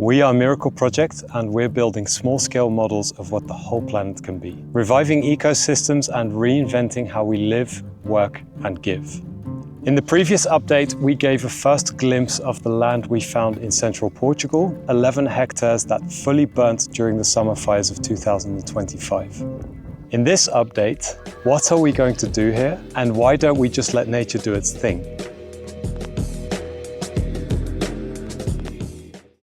We are Miracle Project, and we're building small-scale models of what the whole planet can be, reviving ecosystems and reinventing how we live, work, and give. In the previous update, we gave a first glimpse of the land we found in central Portugal, 11 hectares that fully burnt during the summer fires of 2025. In this update, what are we going to do here, and why don't we just let nature do its thing?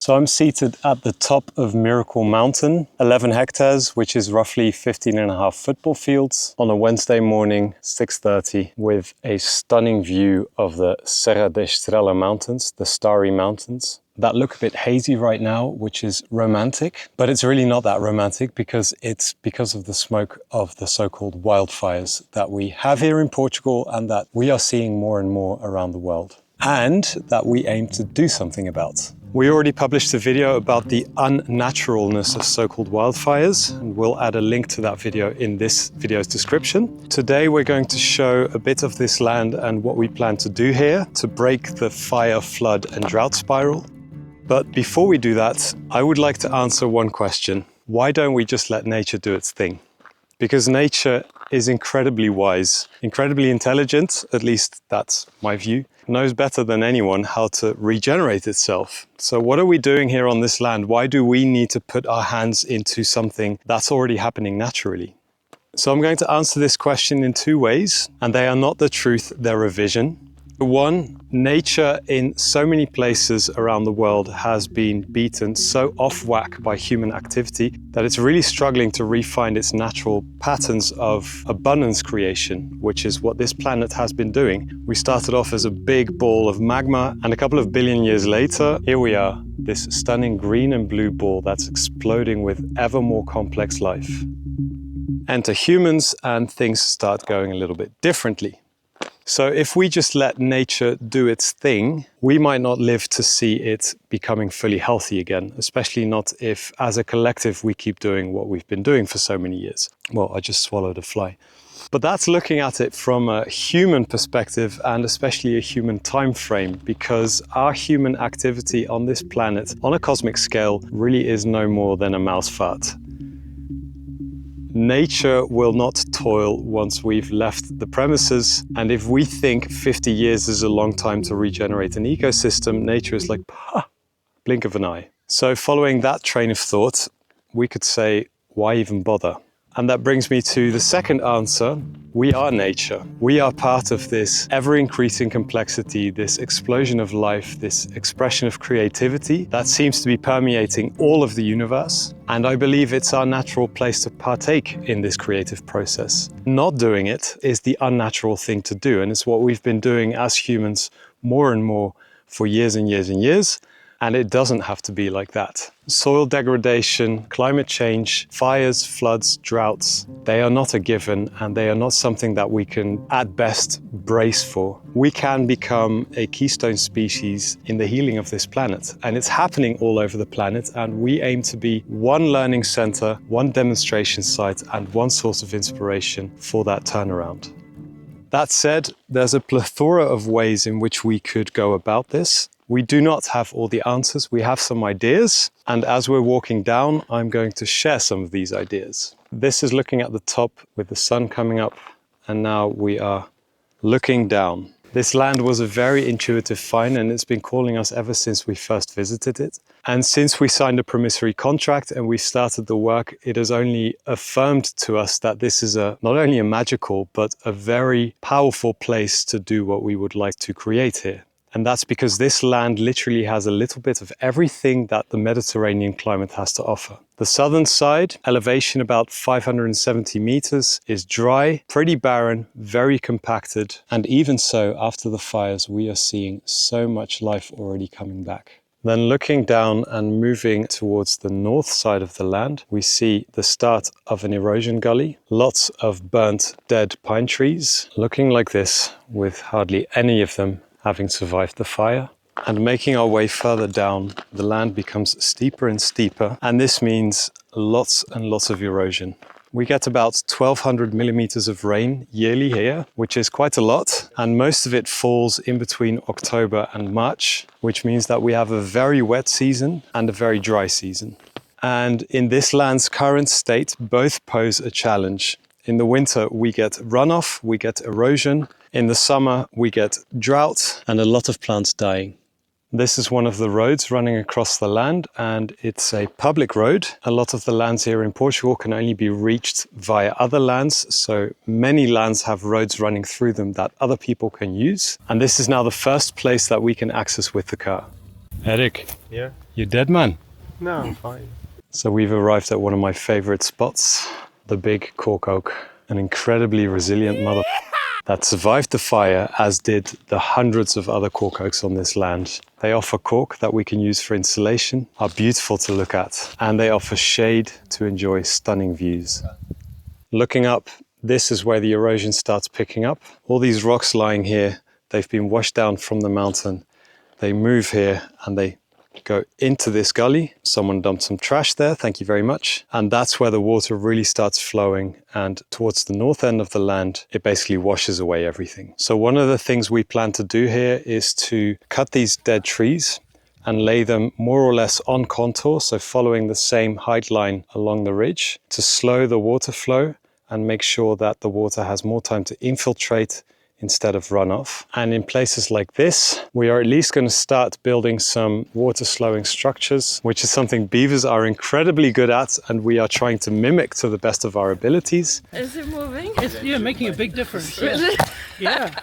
So I'm seated at the top of Miracle Mountain, 11 hectares, which is roughly 15.5 football fields, on a Wednesday morning, 6:30, with a stunning view of the Serra da Estrela Mountains, the Starry Mountains, that look a bit hazy right now, which is romantic, but it's really not that romantic because it's because of the smoke of the so-called wildfires that we have here in Portugal and that we are seeing more and more around the world, and that we aim to do something about. We already published a video about the unnaturalness of so-called wildfires, and we'll add a link to that video in this video's description. Today we're going to show a bit of this land and what we plan to do here to break the fire, flood and drought spiral. But before we do that, I would like to answer one question. Why don't we just let nature do its thing? Because nature is incredibly wise, incredibly intelligent, at least that's my view, knows better than anyone how to regenerate itself. So what are we doing here on this land? Why do we need to put our hands into something that's already happening naturally? So I'm going to answer this question in two ways, and they are not the truth, they're a vision. One, nature in so many places around the world has been beaten so off whack by human activity that it's really struggling to re-find its natural patterns of abundance creation, which is what this planet has been doing. We started off as a big ball of magma, and a couple of billion years later, here we are, this stunning green and blue ball that's exploding with ever more complex life. Enter humans, and things start going a little bit differently. So if we just let nature do its thing, we might not live to see it becoming fully healthy again, especially not if, as a collective, we keep doing what we've been doing for so many years. Well, I just swallowed a fly. But that's looking at it from a human perspective and especially a human time frame, because our human activity on this planet, on a cosmic scale, really is no more than a mouse fart. Nature will not toil once we've left the premises, and if we think 50 years is a long time to regenerate an ecosystem, nature is like, blink of an eye. So following that train of thought, we could say, why even bother? And that brings me to the second answer. We are nature. We are part of this ever-increasing complexity, this explosion of life, this expression of creativity that seems to be permeating all of the universe. And I believe it's our natural place to partake in this creative process. Not doing it is the unnatural thing to do, and it's what we've been doing as humans more and more for years and years and years. And it doesn't have to be like that. Soil degradation, climate change, fires, floods, droughts, they are not a given, and they are not something that we can, at best, brace for. We can become a keystone species in the healing of this planet, and it's happening all over the planet, and we aim to be one learning center, one demonstration site, and one source of inspiration for that turnaround. That said, there's a plethora of ways in which we could go about this. We do not have all the answers, we have some ideas, and as we're walking down, I'm going to share some of these ideas. This is looking at the top with the sun coming up, and now we are looking down. This land was a very intuitive find, and it's been calling us ever since we first visited it. And since we signed a promissory contract and we started the work, it has only affirmed to us that this is not only a magical, but a very powerful place to do what we would like to create here. And that's because this land literally has a little bit of everything that the Mediterranean climate has to offer. The southern side, elevation about 570 meters, is dry, pretty barren, very compacted. And even so, after the fires, we are seeing so much life already coming back. Then looking down and moving towards the north side of the land, we see the start of an erosion gully. Lots of burnt, dead pine trees, looking like this, with hardly any of them having survived the fire. And making our way further down, the land becomes steeper and steeper, and this means lots and lots of erosion. We get about 1,200 millimeters of rain yearly here, which is quite a lot. And most of it falls in between October and March, which means that we have a very wet season and a very dry season. And in this land's current state, both pose a challenge. In the winter, we get runoff, we get erosion. In the summer, we get drought and a lot of plants dying. This is one of the roads running across the land, and it's a public road. A lot of the lands here in Portugal can only be reached via other lands, so many lands have roads running through them that other people can use. And this is now the first place that we can access with the car. Eric, Yeah? you dead, man? No, I'm fine. So we've arrived at one of my favorite spots, the big cork oak, an incredibly resilient mother that survived the fire, as did the hundreds of other cork oaks on this land. They offer cork that we can use for insulation, are beautiful to look at, and they offer shade to enjoy stunning views. Looking up, this is where the erosion starts picking up. All these rocks lying here, they've been washed down from the mountain. They move here and they go into this gully. Someone dumped some trash there, thank you very much. And that's where the water really starts flowing, and towards the north end of the land, it basically washes away everything. So one of the things we plan to do here is to cut these dead trees and lay them more or less on contour, so following the same height line along the ridge, to slow the water flow and make sure that the water has more time to infiltrate instead of runoff. And in places like this, we are at least going to start building some water slowing structures, which is something beavers are incredibly good at, and we are trying to mimic to the best of our abilities. Is it moving? It's making a big difference. Really? Yeah.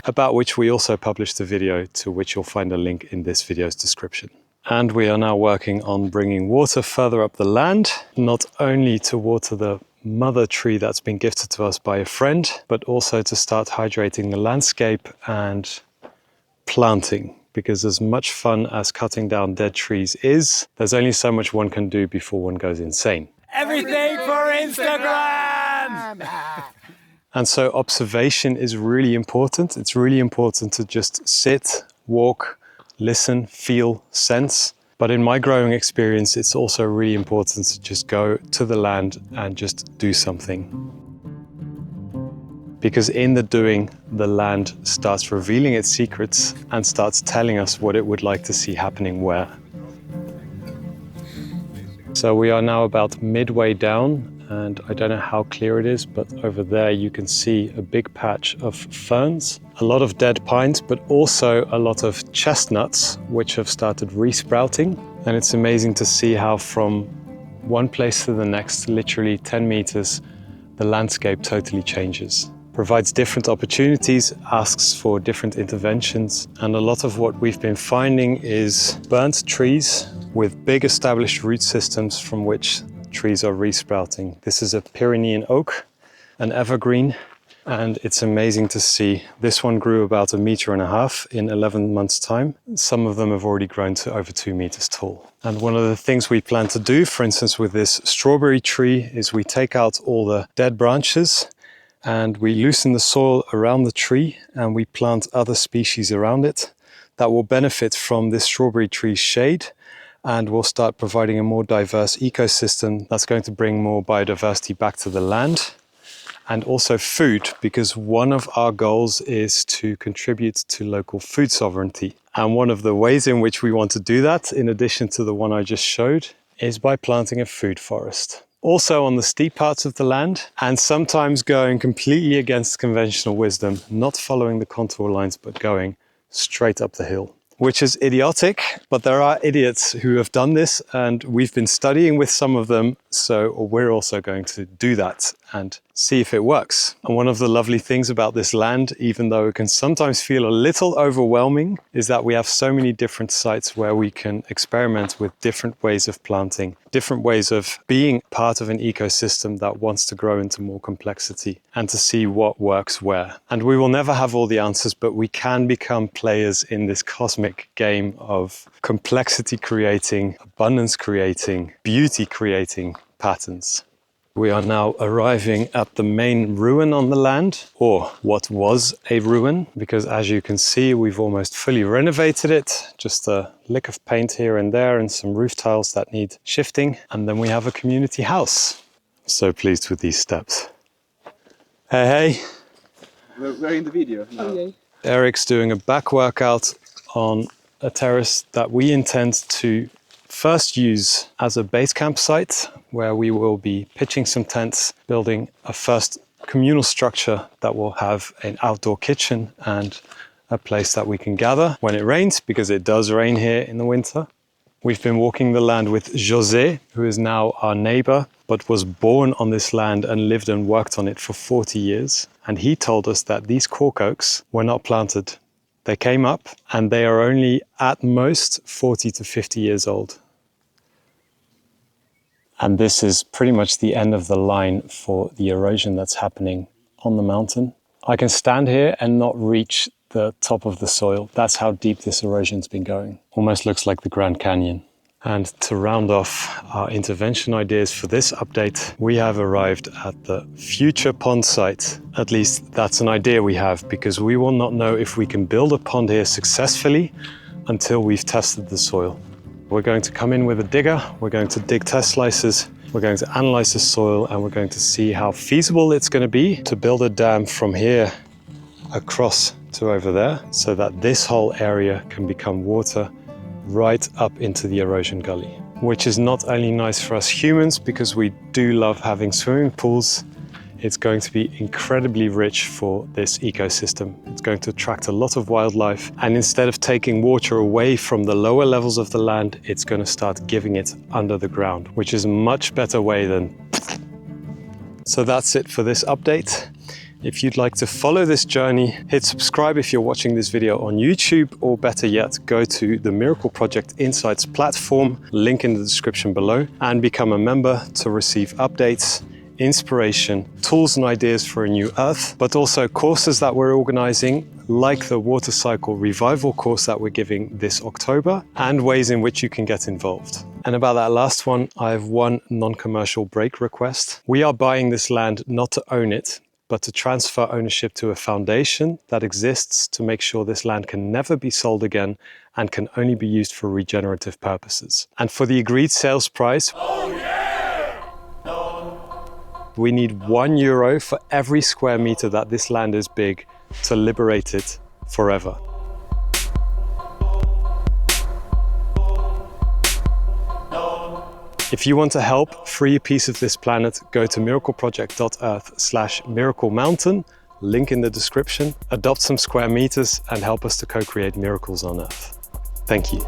About which we also published a video, to which you'll find a link in this video's description. And we are now working on bringing water further up the land, not only to water the mother tree that's been gifted to us by a friend, but also to start hydrating the landscape and planting. Because as much fun as cutting down dead trees is, there's only so much one can do before one goes insane. Everything for Instagram! And so observation is really important. It's really important to just sit, walk, listen, feel, sense. But in my growing experience, it's also really important to just go to the land and just do something. Because in the doing, the land starts revealing its secrets and starts telling us what it would like to see happening where. So we are now about midway down, and I don't know how clear it is, but over there you can see a big patch of ferns, a lot of dead pines, but also a lot of chestnuts, which have started resprouting. And it's amazing to see how from one place to the next, literally 10 meters, the landscape totally changes. Provides different opportunities, asks for different interventions. And a lot of what we've been finding is burnt trees with big established root systems from which trees are resprouting. This is a Pyrenean oak, an evergreen, and it's amazing to see. This one grew about 1.5 meters in 11 months' time. Some of them have already grown to over 2 meters tall. And one of the things we plan to do, for instance, with this strawberry tree, is we take out all the dead branches and we loosen the soil around the tree and we plant other species around it that will benefit from this strawberry tree's shade, and we'll start providing a more diverse ecosystem that's going to bring more biodiversity back to the land, and also food, because one of our goals is to contribute to local food sovereignty. And one of the ways in which we want to do that, in addition to the one I just showed, is by planting a food forest. Also on the steep parts of the land, and sometimes going completely against conventional wisdom, not following the contour lines, but going straight up the hill. Which is idiotic, but there are idiots who have done this, and we've been studying with some of them, so we're also going to do that and see if it works. And one of the lovely things about this land, even though it can sometimes feel a little overwhelming, is that we have so many different sites where we can experiment with different ways of planting, different ways of being part of an ecosystem that wants to grow into more complexity, and to see what works where. And we will never have all the answers, but we can become players in this cosmic game of complexity creating, abundance creating, beauty creating patterns. We are now arriving at the main ruin on the land, or what was a ruin, because as you can see, we've almost fully renovated it. Just a lick of paint here and there and some roof tiles that need shifting. And then we have a community house. So pleased with these steps. Hey. We're in the video now. Okay. Eric's doing a back workout on a terrace that we intend to first use as a base camp site, where we will be pitching some tents, building a first communal structure that will have an outdoor kitchen and a place that we can gather when it rains, because it does rain here in the winter. We've been walking the land with José, who is now our neighbor, but was born on this land and lived and worked on it for 40 years. And he told us that these cork oaks were not planted. They came up and they are only at most 40 to 50 years old. And this is pretty much the end of the line for the erosion that's happening on the mountain. I can stand here and not reach the top of the soil. That's how deep this erosion's been going. Almost looks like the Grand Canyon. And to round off our intervention ideas for this update, we have arrived at the future pond site. At least that's an idea we have, because we will not know if we can build a pond here successfully until we've tested the soil. We're going to come in with a digger, we're going to dig test slices, we're going to analyze the soil, and we're going to see how feasible it's going to be to build a dam from here across to over there, so that this whole area can become water right up into the erosion gully. Which is not only nice for us humans, because we do love having swimming pools, it's going to be incredibly rich for this ecosystem. It's going to attract a lot of wildlife, and instead of taking water away from the lower levels of the land, it's going to start giving it under the ground, which is a much better way than... So that's it for this update. If you'd like to follow this journey, hit subscribe if you're watching this video on YouTube, or better yet, go to the Miracle Project Insights platform, link in the description below, and become a member to receive updates, inspiration, tools and ideas for a new Earth, but also courses that we're organizing, like the Water Cycle Revival course that we're giving this October, and ways in which you can get involved. And about that last one, I have one non-commercial break request. We are buying this land not to own it, but to transfer ownership to a foundation that exists to make sure this land can never be sold again and can only be used for regenerative purposes. And for the agreed sales price, we need €1 for every square meter that this land is big to liberate it forever. If you want to help free a piece of this planet, go to miracleproject.earth/miraclemountain, link in the description, adopt some square meters and help us to co-create miracles on Earth. Thank you.